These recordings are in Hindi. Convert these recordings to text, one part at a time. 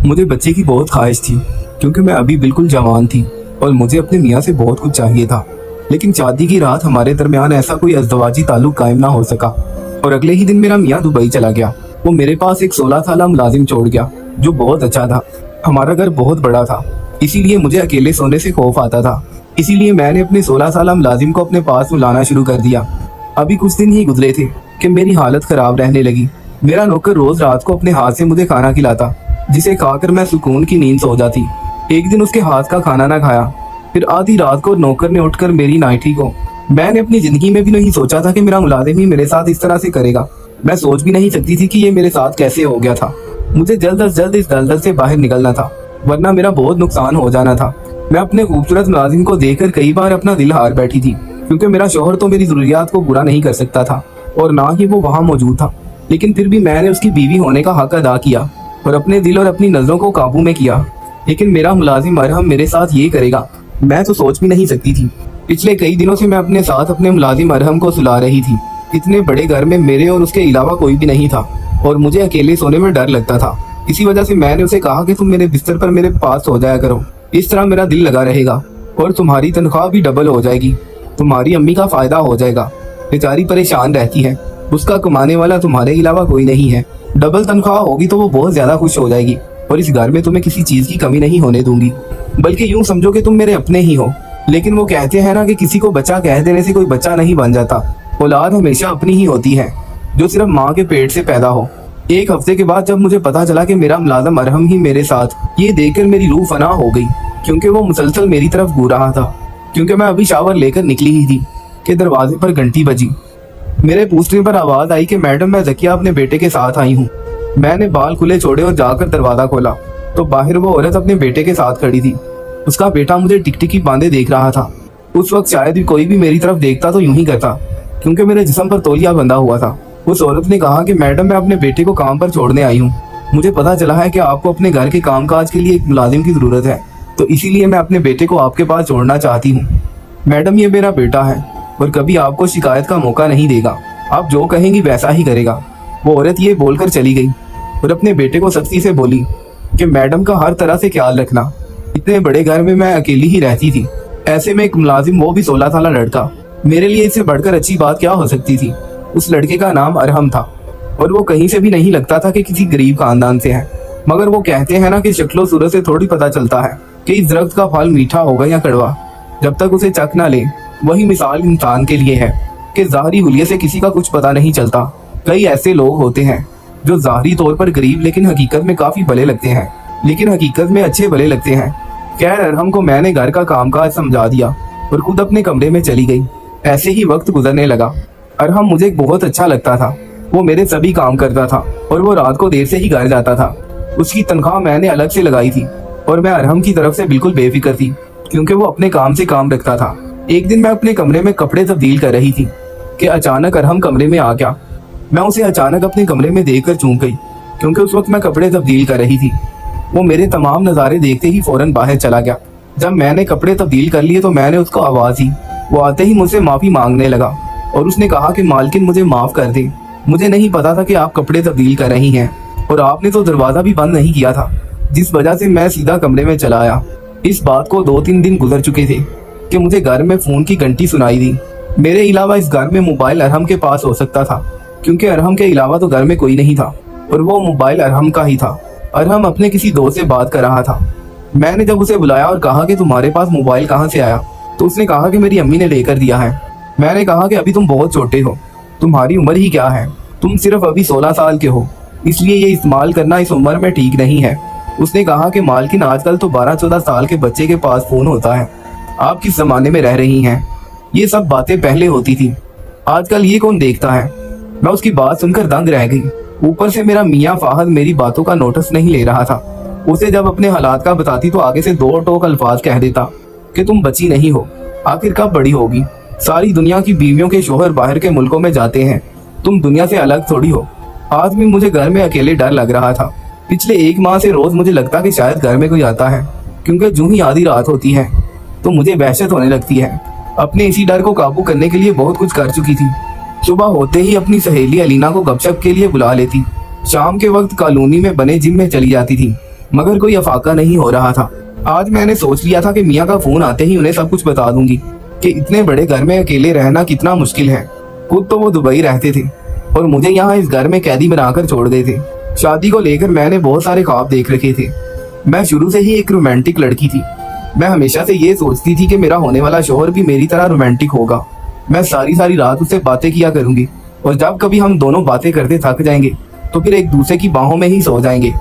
मुझे बच्चे की बहुत ख्वाहिश थी क्योंकि मैं अभी बिल्कुल जवान थी और मुझे अपने मियाँ से बहुत कुछ चाहिए था। लेकिन शादी की रात हमारे दरमियान ऐसा कोई अज़दवाजी ताल्लुक कायम ना हो सका और अगले ही दिन मेरा मियाँ दुबई चला गया। वो मेरे पास एक 16 साल मुलाजिम छोड़ गया जो बहुत अच्छा था। हमारा घर बहुत बड़ा था, इसीलिए मुझे अकेले सोने से खौफ आता था। इसीलिए मैंने अपने 16 साल मुलाजिम को अपने पास बुलाना शुरू कर दिया। अभी कुछ दिन ही गुजरे थे कि मेरी हालत खराब रहने लगी। मेरा नौकर रोज रात को अपने हाथ से मुझे खाना खिलाता, जिसे खाकर मैं सुकून की नींद सो जाती। एक दिन उसके हाथ का खाना ना खाया, फिर आधी रात को नौकर ने उठकर मेरी नाइटी को। मैंने अपनी जिंदगी में भी नहीं सोचा था कि मेरा मुलाजिम ही मेरे साथ इस तरह से करेगा। मैं सोच भी नहीं सकती थी कि ये मेरे साथ कैसे हो गया था। मुझे जल्द अज जल्द इस दलदल से बाहर निकलना था, वरना मेरा बहुत नुकसान हो जाना था। मैं अपने खूबसूरत मुलाजिम को देखकर कई बार अपना दिल हार बैठी थी, क्योंकि मेरा शौहर तो मेरी जरूरियात को पूरा नहीं कर सकता था और ना ही वो वहाँ मौजूद था। लेकिन फिर भी मैंने उसकी बीवी होने का हक अदा किया और अपने दिल और अपनी नजरों को काबू में किया। लेकिन मेरा मुलाजिम अरहम मेरे साथ ये करेगा, मैं तो सोच भी नहीं सकती थी। पिछले कई दिनों से मैं अपने साथ अपने मुलाजिम अरहम को सुला रही थी। इतने बड़े घर में मेरे और उसके अलावा कोई भी नहीं था और मुझे अकेले सोने में डर लगता था। इसी वजह से मैंने उसे कहा कि तुम मेरे बिस्तर पर मेरे पास सो जाया करो, इस तरह मेरा दिल लगा रहेगा और तुम्हारी तनख्वाह भी डबल हो जाएगी। तुम्हारी अम्मी का फायदा हो जाएगा, बेचारी परेशान रहती है, उसका कमाने वाला तुम्हारे अलावा कोई नहीं है। डबल तनख्वाह होगी तो वो बहुत ज्यादा खुश हो जाएगी और इस घर में तुम्हें किसी चीज की कमी नहीं होने दूंगी, बल्कि यूं समझो कि तुम मेरे अपने ही हो। लेकिन वो कहते हैं ना कि किसी को बच्चा कह देने से कोई बच्चा नहीं बन जाता। औलाद हमेशा अपनी ही होती है, जो सिर्फ माँ के पेट से पैदा हो। एक हफ्ते के बाद जब मुझे पता चला कि मेरा मुलाजिम अरहम ही मेरे साथ, ये देखकर मेरी रूह फना हो गई, क्योंकि वो मुसलसल मेरी तरफ घूर रहा था। क्योंकि मैं अभी शावर लेकर निकली ही थी कि दरवाजे पर घंटी बजी। मेरे पूछने पर आवाज आई कि मैडम, मैं ज़किया अपने बेटे के साथ आई हूँ। मैंने बाल खुले छोड़े और जाकर दरवाजा खोला तो बाहर वो औरत अपने बेटे के साथ खड़ी थी। उसका बेटा मुझे टिकटिकी बांधे देख रहा था। उस वक्त शायद भी कोई भी मेरी तरफ देखता तो यूं ही करता, क्योंकि मेरे जिस्म पर तौलिया बंधा हुआ था। उस औरत ने कहा कि मैडम, मैं अपने बेटे को काम पर छोड़ने आई हूँ। मुझे पता चला है कि आपको अपने घर के कामकाज के लिए एक मुलाजिम की जरूरत है, तो इसीलिए मैं अपने बेटे को आपके पास छोड़ना चाहती हूँ। मैडम, ये मेरा बेटा है और कभी आपको शिकायत का मौका नहीं देगा। आप जो कहेंगी वैसा ही करेगा। वो औरत ये बोलकर चली गई और अपने बेटे को सख्ती से बोली कि मैडम का हर तरह से ख्याल रखना। इतने बड़े घर में मैं अकेली ही रहती थी, ऐसे में एक मुलाजिम, वो भी 16 साल लड़का। मेरे लिए इससे बढ़कर अच्छी बात क्या हो सकती थी। उस लड़के का नाम अरहम था और वो कहीं से भी नहीं लगता था कि किसी गरीब खानदान से है। मगर वो कहते हैं ना कि शक्लो सूरत से थोड़ी पता चलता है कि इस दरख्त का फल मीठा होगा या कड़वा, जब तक उसे चख ना ले। वही मिसाल इंसान के लिए है कि ज़ाहरी हुलिये से किसी का कुछ पता नहीं चलता। कई ऐसे लोग होते हैं जो ज़ाहरी तौर पर गरीब लेकिन हकीकत में काफी भले लगते हैं, लेकिन हकीकत में अच्छे भले लगते हैं। खैर, अरहम को मैंने घर का कामकाज समझा दिया और खुद अपने कमरे में चली गई। ऐसे ही वक्त गुजरने लगा। अरहम मुझे बहुत अच्छा लगता था। वो मेरे सभी काम करता था और वो रात को देर से ही घर जाता था। उसकी तनख्वाह मैंने अलग से लगाई थी और मैं अरहम की तरफ से बिल्कुल बेफिक्र थी, क्योंकि वो अपने काम से काम रखता था। एक दिन मैं अपने कमरे में कपड़े तब्दील कर रही थी कि अचानक अरहम कमरे में आ गया। मैं उसे अचानक अपने कमरे में देखकर चौंक गई, क्योंकि उस वक्त मैं कपड़े तब्दील कर रही थी। वो मेरे तमाम नज़ारे देखते ही फौरन बाहर चला गया। जब मैंने कपड़े तब्दील कर लिए तो मैंने उसको आवाज़ दी। वो आते ही मुझसे माफ़ी मांगने लगा और उसने कहा कि मालकिन, मुझे माफ़ कर दे, मुझे नहीं पता था कि आप कपड़े तब्दील कर रही हैं और आपने तो दरवाज़ा भी बंद नहीं किया था, जिस वजह से मैं सीधा कमरे में चला आया। इस बात को 2-3 दिन गुजर चुके थे कि मुझे घर में फ़ोन की घंटी सुनाई दी। मेरे अलावा इस घर में मोबाइल अरहम के पास हो सकता था, क्योंकि अरहम के अलावा तो घर में कोई नहीं था और वो मोबाइल अरहम का ही था। अरहम अपने किसी दोस्त से बात कर रहा था। मैंने जब उसे बुलाया और कहा कि तुम्हारे पास मोबाइल कहाँ से आया, तो उसने कहा कि मेरी अम्मी ने लेकर दिया है। मैंने कहा कि अभी तुम बहुत छोटे हो, तुम्हारी उम्र ही क्या है, तुम सिर्फ अभी 16 साल के हो, इसलिए ये इस्तेमाल करना इस उम्र में ठीक नहीं है। उसने कहा कि मालकिन, आजकल तो 12-14 साल के बच्चे के पास फोन होता है, आप किस जमाने में रह रही हैं। ये सब बातें पहले होती थी, आजकल ये कौन देखता है। मैं उसकी बात सुनकर दंग रह गई। ऊपर से मेरा मियाँ फाहद मेरी बातों का नोटिस नहीं ले रहा था। उसे जब अपने हालात का बताती तो आगे से 2 टोक अल्फाज कह देता कि तुम बची नहीं हो, आखिर कब बड़ी होगी। सारी दुनिया की बीवियों के शोहर बाहर के मुल्कों में जाते हैं, तुम दुनिया से अलग थोड़ी हो। आज भी मुझे घर में अकेले डर लग रहा था। पिछले 1 माह से रोज मुझे लगता कि शायद घर में कोई आता है, क्योंकि जो ही आधी रात होती है तो मुझे वहशत होने लगती है। अपने इसी डर को काबू करने के लिए बहुत कुछ कर चुकी थी। सुबह होते ही अपनी सहेली अलीना को गपशप के लिए बुला लेती। शाम के वक्त कॉलोनी में बने जिम में चली जाती थी। मगर कोई अफाका नहीं हो रहा था। आज मैंने सोच लिया था कि मियाँ का फोन आते ही उन्हें सब कुछ बता दूंगी कि इतने बड़े घर में अकेले रहना कितना मुश्किल है। खुद तो वो दुबई रहते थे और मुझे यहाँ इस घर में कैदी बनाकर छोड़ गए थे। शादी को लेकर मैंने बहुत सारे ख्वाब देख रखे थे। मैं शुरू से ही एक रोमांटिक लड़की थी। मैं हमेशा से ये सोचती थी कि मेरा होने वाला शौहर भी मेरी तरह रोमांटिक होगा। मैं सारी सारी रात उससे बातें किया करूंगी और जब कभी हम दोनों बातें करते थक जाएंगे तो फिर एक दूसरे की बाहों में ही सो जाएंगे।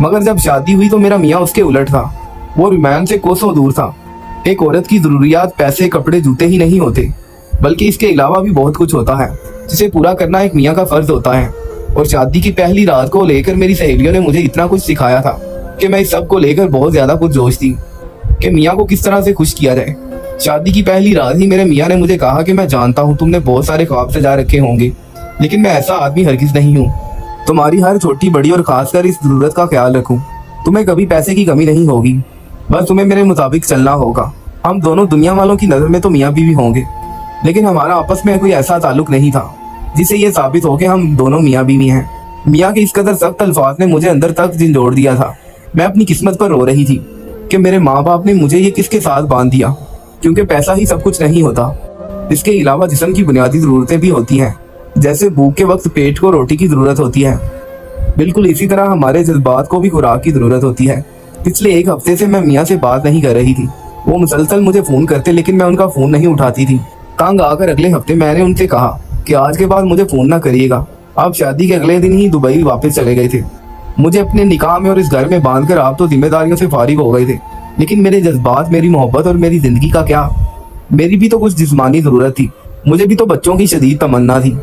मगर जब शादी हुई तो मेरा मियाँ उसके उलट था। वो रोमांस से कोसों दूर था। एक औरत की जरूरियात पैसे, कपड़े, जूते ही नहीं होते, बल्कि इसके अलावा भी बहुत कुछ होता है जिसे पूरा करना एक मियाँ का फर्ज होता है। और शादी की पहली रात को लेकर मेरी सहेलियों ने मुझे इतना कुछ सिखाया था कि मैं इस सब को लेकर बहुत ज्यादा पुरजोश थी कि मियाँ को किस तरह से खुश किया जाए। शादी की पहली रात ही मेरे मियाँ ने मुझे कहा कि मैं जानता हूँ तुमने बहुत सारे ख्वाब सजा रखे होंगे, लेकिन मैं ऐसा आदमी हरगिज नहीं हूँ। तुम्हारी हर छोटी बड़ी और खासकर इस जरूरत का ख्याल रखूं। तुम्हें कभी पैसे की कमी नहीं होगी, बस तुम्हें मेरे मुताबिक चलना होगा। हम दोनों दुनिया वालों की नजर में तो मियाँ बीवी होंगे, लेकिन हमारा आपस में कोई ऐसा ताल्लुक नहीं था जिससे ये साबित हो कि हम दोनों मियाँ बीवी हैं। मियाँ के इस कदर सख्त अल्फाज ने मुझे अंदर तक झंझोड़ दिया था। मैं अपनी किस्मत पर रो रही थी कि मेरे माँ बाप ने मुझे ये किसके साथ बांध दिया, क्योंकि पैसा ही सब कुछ नहीं होता। इसके अलावा जिस्म की बुनियादी जरूरतें भी होती हैं, जैसे भूख के वक्त पेट को रोटी की जरूरत होती है। बिल्कुल इसी तरह हमारे जज्बात को भी खुराक की जरूरत होती है। पिछले एक हफ्ते से मैं मियाँ से बात नहीं कर रही थी। वो मुसलसल मुझे फोन करते, लेकिन मैं उनका फोन नहीं उठाती थी। तंग आकर अगले हफ्ते मैंने उनसे कहा कि आज के बाद मुझे फोन ना करिएगा। आप शादी के अगले दिन ही दुबई वापस चले गए थे। मुझे अपने निकाह में और इस घर में बांधकर आप तो जिम्मेदारियों से फारिग हो गए थे, लेकिन मेरे जज्बात, मेरी मोहब्बत और मेरी जिंदगी का क्या? मेरी भी तो कुछ जिस्मानी जरूरत थी, मुझे भी तो बच्चों की शदीद तमन्ना थी,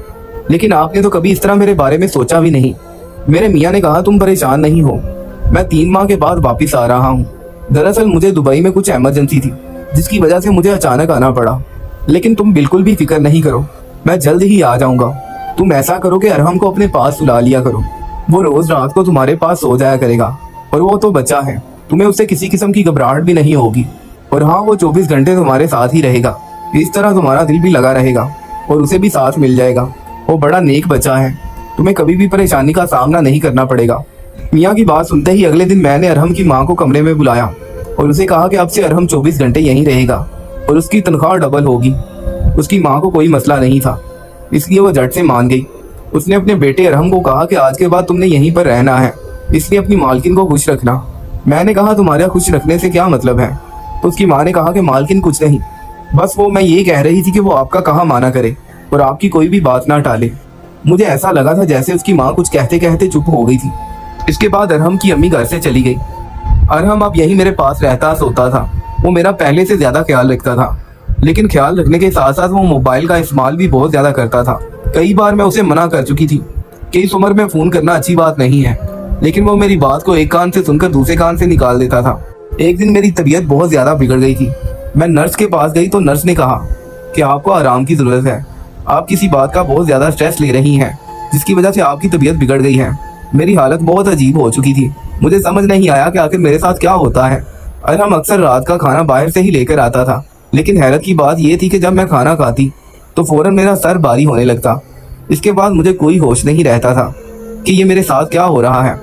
लेकिन आपने तो कभी इस तरह मेरे बारे में सोचा भी नहीं। मेरे मियाँ ने कहा तुम परेशान नहीं हो, मैं 3 माह के बाद वापिस आ रहा हूँ। दरअसल मुझे दुबई में कुछ इमरजेंसी थी जिसकी वजह से मुझे अचानक आना पड़ा, लेकिन तुम बिल्कुल भी फिक्र नहीं करो, मैं जल्द ही आ जाऊंगा। तुम ऐसा करो कि अरहम को अपने पास सुला लिया करो। वो रोज रात को तुम्हारे पास सो जाया करेगा और वो तो बच्चा है, तुम्हें उससे किसी किस्म की घबराहट भी नहीं होगी। और हाँ, वो 24 घंटे तुम्हारे साथ ही रहेगा। इस तरह तुम्हारा दिल भी लगा रहेगा और उसे भी साथ मिल जाएगा। वो बड़ा नेक बच्चा है, तुम्हें कभी भी परेशानी का सामना नहीं करना पड़ेगा। मियाँ की बात सुनते ही अगले दिन मैंने अरहम की माँ को कमरे में बुलाया और उसे कहा कि अब से अरहम 24 घंटे यहीं रहेगा और उसकी तनख्वाह डबल होगी। उसकी माँ को कोई मसला नहीं था, इसलिए वो झट से मान गई। उसने अपने बेटे अरहम को कहा कि आज के बाद तुमने यहीं पर रहना है, इसलिए अपनी मालकिन को खुश रखना। मैंने कहा तुम्हारे खुश रखने से क्या मतलब है? तो उसकी माँ ने कहा कि मालकिन कुछ नहीं, बस वो मैं ये कह रही थी कि वो आपका कहा माना करे और आपकी कोई भी बात ना टाले। मुझे ऐसा लगा था जैसे उसकी माँ कुछ कहते कहते चुप हो गई थी। इसके बाद अरहम की अम्मी घर से चली गई। अरहम अब यही मेरे पास रहता सोता था। वो मेरा पहले से ज्यादा ख्याल रखता था, लेकिन ख्याल रखने के साथ साथ वो मोबाइल का इस्तेमाल भी बहुत ज्यादा करता था। कई बार मैं उसे मना कर चुकी थी कि इस उम्र में फोन करना अच्छी बात नहीं है, लेकिन वो मेरी बात को एक कान से सुनकर दूसरे कान से निकाल देता था। एक दिन मेरी तबीयत बहुत ज्यादा बिगड़ गई थी। मैं नर्स के पास गई तो नर्स ने कहा कि आपको आराम की जरूरत है, आप किसी बात का बहुत ज्यादा स्ट्रेस ले रही हैं, जिसकी वजह से आपकी तबीयत बिगड़ गई है। मेरी हालत बहुत अजीब हो चुकी थी। मुझे समझ नहीं आया कि आखिर मेरे साथ क्या होता है। अरहम अक्सर रात का खाना बाहर से ही लेकर आता था, लेकिन हैरत की बात यह थी कि जब मैं खाना खाती तो फौरन मेरा सर भारी होने लगता। इसके बाद मुझे कोई होश नहीं रहता था कि ये मेरे साथ क्या हो रहा है,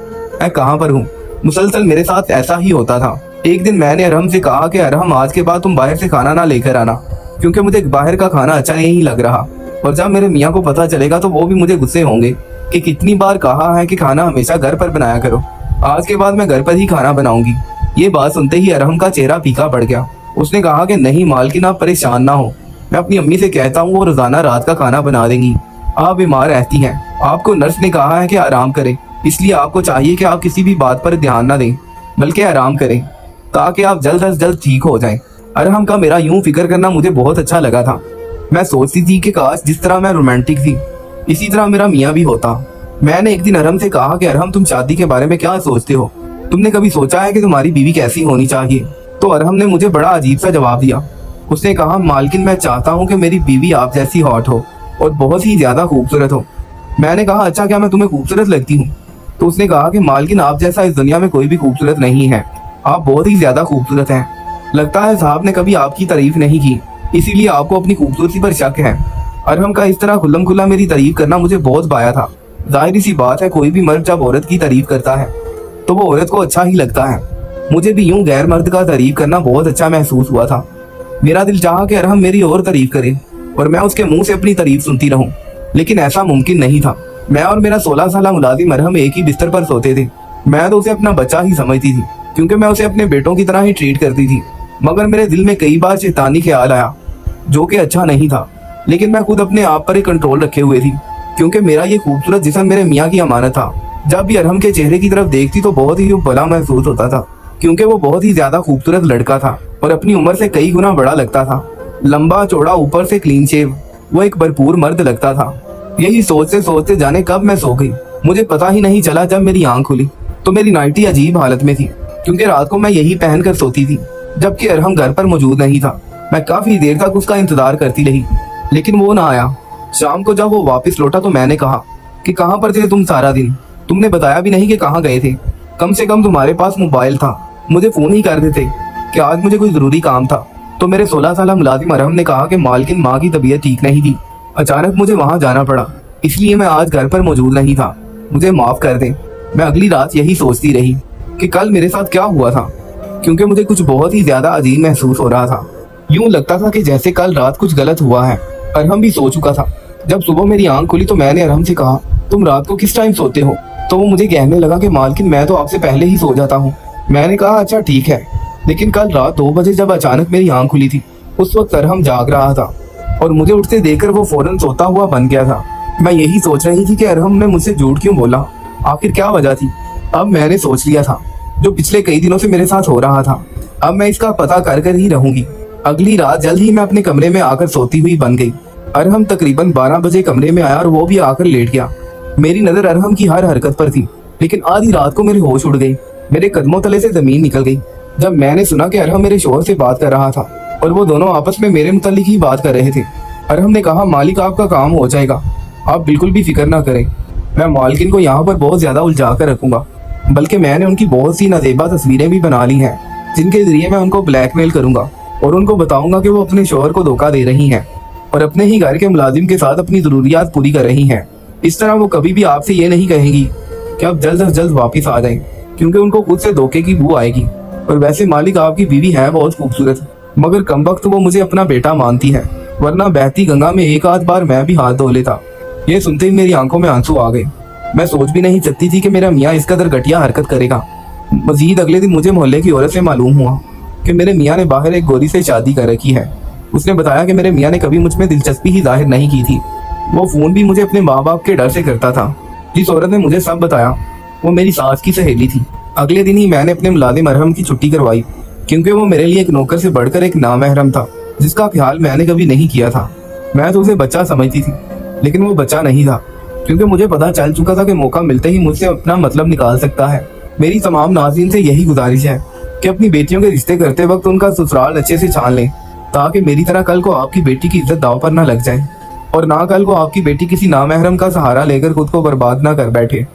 मैं कहाँ पर हूँ। मुसलसल मेरे साथ ऐसा ही होता था। एक दिन मैंने अरहम से कहा कि अरहम आज के बाद तुम बाहर से खाना ना लेकर आना, क्योंकि मुझे बाहर का खाना अच्छा नहीं लग रहा। और जब मेरे मियाँ को पता चलेगा तो वो भी मुझे गुस्से होंगे कि कितनी बार कहा है कि खाना हमेशा घर पर बनाया करो। आज के बाद मैं घर पर ही खाना बनाऊंगी। ये बात सुनते ही अरहम का चेहरा फीका पड़ गया। उसने कहा कि नहीं मालकिन, आप परेशान ना हो, मैं अपनी अम्मी से कहता हूँ वो रोजाना रात का खाना बना देंगी। आप बीमार रहती हैं, आपको नर्स ने कहा है कि आराम करें, इसलिए आपको चाहिए कि आप किसी भी बात पर ध्यान न दें, बल्कि आराम करें ताकि आप जल्द अज जल्द ठीक हो जाएं। अरहम का मेरा यूं फिक्र करना मुझे बहुत अच्छा लगा था। मैं सोचती थी कि काश जिस तरह मैं रोमांटिक थी इसी तरह मेरा मियाँ भी होता। मैंने एक दिन अरहम से कहा कि अरहम, तुम शादी के बारे में क्या सोचते हो? तुमने कभी सोचा है कि तुम्हारी बीवी कैसी होनी चाहिए? तो अरहम ने मुझे बड़ा अजीब सा जवाब दिया। उसने कहा, मालकिन, मैं चाहता हूँ कि मेरी बीवी आप जैसी हॉट हो और बहुत ही ज्यादा खूबसूरत हो। मैंने कहा, अच्छा, क्या मैं तुम्हें खूबसूरत लगती हूँ? तो उसने कहा कि मालकिन, आप जैसा इस दुनिया में कोई भी खूबसूरत नहीं है, आप बहुत ही ज्यादा खूबसूरत हैं। लगता है साहब ने कभी आपकी तारीफ नहीं की, इसीलिए आपको अपनी खूबसूरती पर शक है। अरहम का इस तरह खुल्लम खुल्ला मेरी तारीफ करना मुझे बहुत भाया था। जाहिर सी बात है, कोई भी मर्द जब औरत की तारीफ करता है तो वो औरत को अच्छा ही लगता है। मुझे भी यूं गैर मर्द का तारीफ करना बहुत अच्छा महसूस हुआ था। मेरा दिल चाहा कि अरहम मेरी और तारीफ करे और मैं उसके मुंह से अपनी तारीफ सुनती रहूं, लेकिन ऐसा मुमकिन नहीं था। मैं और मेरा 16 साल मुलाजिम अरहम एक ही बिस्तर पर सोते थे। मैं तो उसे अपना बच्चा ही समझती थी, क्योंकि मैं उसे अपने बेटों की तरह ही ट्रीट करती थी। मगर मेरे दिल में कई बार शैतानी ख्याल आया, जो कि अच्छा नहीं था, लेकिन मैं खुद अपने आप पर ही कंट्रोल रखे हुए थी, क्योंकि मेरा ये खूबसूरत जिस्म मेरे मियाँ की अमानत था। जब भी अरहम के चेहरे की तरफ देखती तो बहुत ही भला महसूस होता था, क्योंकि वो बहुत ही ज्यादा खूबसूरत लड़का था और अपनी उम्र से कई गुना बड़ा लगता था। लंबा चौड़ा, ऊपर से क्लीन शेव, वो एक भरपूर मर्द लगता था। यही सोचते सोचते जाने कब मैं सो गई, मुझे पता ही नहीं चला। जब मेरी आंख खुली तो मेरी नाइटी अजीब हालत में थी, क्योंकि रात को मैं यही पहनकर सोती थी, जबकि अरहम घर पर मौजूद नहीं था। मैं काफी देर तक उसका इंतजार करती रही, लेकिन वो ना आया। शाम को जब वो वापस लौटा तो मैंने कहा कि कहाँ पर थे तुम सारा दिन? तुमने बताया भी नहीं कि कहाँ गए थे। कम से कम तुम्हारे पास मोबाइल था, मुझे फोन ही कर देते कि आज मुझे कोई जरूरी काम था। तो मेरे 16 साल मुलाजिम अरहम ने कहा कि मालकिन माँ की तबीयत ठीक नहीं थी, अचानक मुझे वहाँ जाना पड़ा, इसलिए मैं आज घर पर मौजूद नहीं था, मुझे माफ कर दें। मैं अगली रात यही सोचती रही कि कल मेरे साथ क्या हुआ था, क्योंकि मुझे कुछ बहुत ही ज्यादा अजीब महसूस हो रहा था। यूं लगता था कि जैसे कल रात कुछ गलत हुआ है। अरहम भी सो चुका था। जब सुबह मेरी आंख खुली तो मैंने अरहम से कहा, तुम रात को किस टाइम सोते हो? तो वो मुझे कहने लगा कि मालकिन मैं तो आपसे पहले ही सो जाता हूँ। मैंने कहा अच्छा ठीक है, लेकिन कल रात 2 बजे जब अचानक मेरी आंख खुली थी, उस वक्त अरहम जाग रहा था और मुझे उठते देखकर वो फौरन सोता हुआ बन गया था। मैं यही सोच रही थी कि अरहम ने मुझसे झूठ क्यों बोला, आखिर क्या वजह थी। अब मैंने सोच लिया था जो पिछले कई दिनों से मेरे साथ हो रहा था, अब मैं इसका पता कर ही रहूंगी। अगली रात जल्द ही मैं अपने कमरे में आकर सोती हुई बन गई। अरहम तकरीबन 12 बजे कमरे में आया और वो भी आकर लेट गया। मेरी नजर अरहम की हर हरकत पर थी, लेकिन आधी रात को मेरे होश उड़ गई, मेरे कदमों तले से जमीन निकल गई जब मैंने सुना कि अरहम मेरे शोहर से बात कर रहा था और वो दोनों आपस में मेरे मुतालिक ही बात कर रहे थे। अरहम ने कहा, मालिक आपका काम हो जाएगा, आप बिल्कुल भी फिक्र ना करें, मैं मालकिन को यहाँ पर बहुत ज्यादा उलझा कर रखूंगा, बल्कि मैंने उनकी बहुत सी नाजेबा तस्वीरें भी बना ली हैं, जिनके जरिए मैं उनको ब्लैकमेल करूंगा और उनको बताऊंगा कि वो अपने शोहर को धोखा दे रही हैं और अपने ही घर के मुलाजिम के साथ अपनी जरूरियात पूरी कर रही हैं। इस तरह वो कभी भी आपसे ये नहीं कहेंगी कि आप जल्द से जल्द वापिस आ जाएं, क्योंकि उनको खुद से धोखे की बू आएगी। और वैसे मालिक आपकी बीवी है बहुत खूबसूरत, मगर कम वक्त वो मुझे अपना बेटा मानती है, वरना बहती गंगा में एक आध बार मैं भी हाथ धो लेता। ये सुनते ही मेरी आंखों में आंसू आ गए। मैं सोच भी नहीं सकती थी कि मेरा मियाँ इस कदर घटिया हरकत करेगा। मजीद अगले दिन मुझे मोहल्ले की औरत से मालूम हुआ कि मेरे मियाँ ने बाहर एक गोरी से शादी कर रखी है। उसने बताया कि मेरे मियाँ ने कभी मुझ में दिलचस्पी ही जाहिर नहीं की थी, वो फोन भी मुझे अपने माँ बाप के डर से करता था। जिस औरत ने मुझे सब बताया वो मेरी सास की सहेली थी। अगले दिन ही मैंने अपने मुलाजिम अरहम की छुट्टी करवाई, क्योंकि वो मेरे लिए एक नौकर से बढ़कर एक नामहरम था, जिसका ख्याल मैंने कभी नहीं किया था। मैं तो उसे बच्चा समझती थी, लेकिन वो बच्चा नहीं था, क्योंकि मुझे पता चल चुका था कि मौका मिलते ही मुझसे अपना मतलब निकाल सकता है। मेरी तमाम नाज़रीन से यही गुजारिश है कि अपनी बेटियों के रिश्ते करते वक्त उनका ससुराल अच्छे से छान लें, ताकि मेरी तरह कल को आपकी बेटी की इज्जत दांव पर न लग जाए और ना कल को आपकी बेटी किसी नामहरम का सहारा लेकर खुद को बर्बाद ना कर बैठे।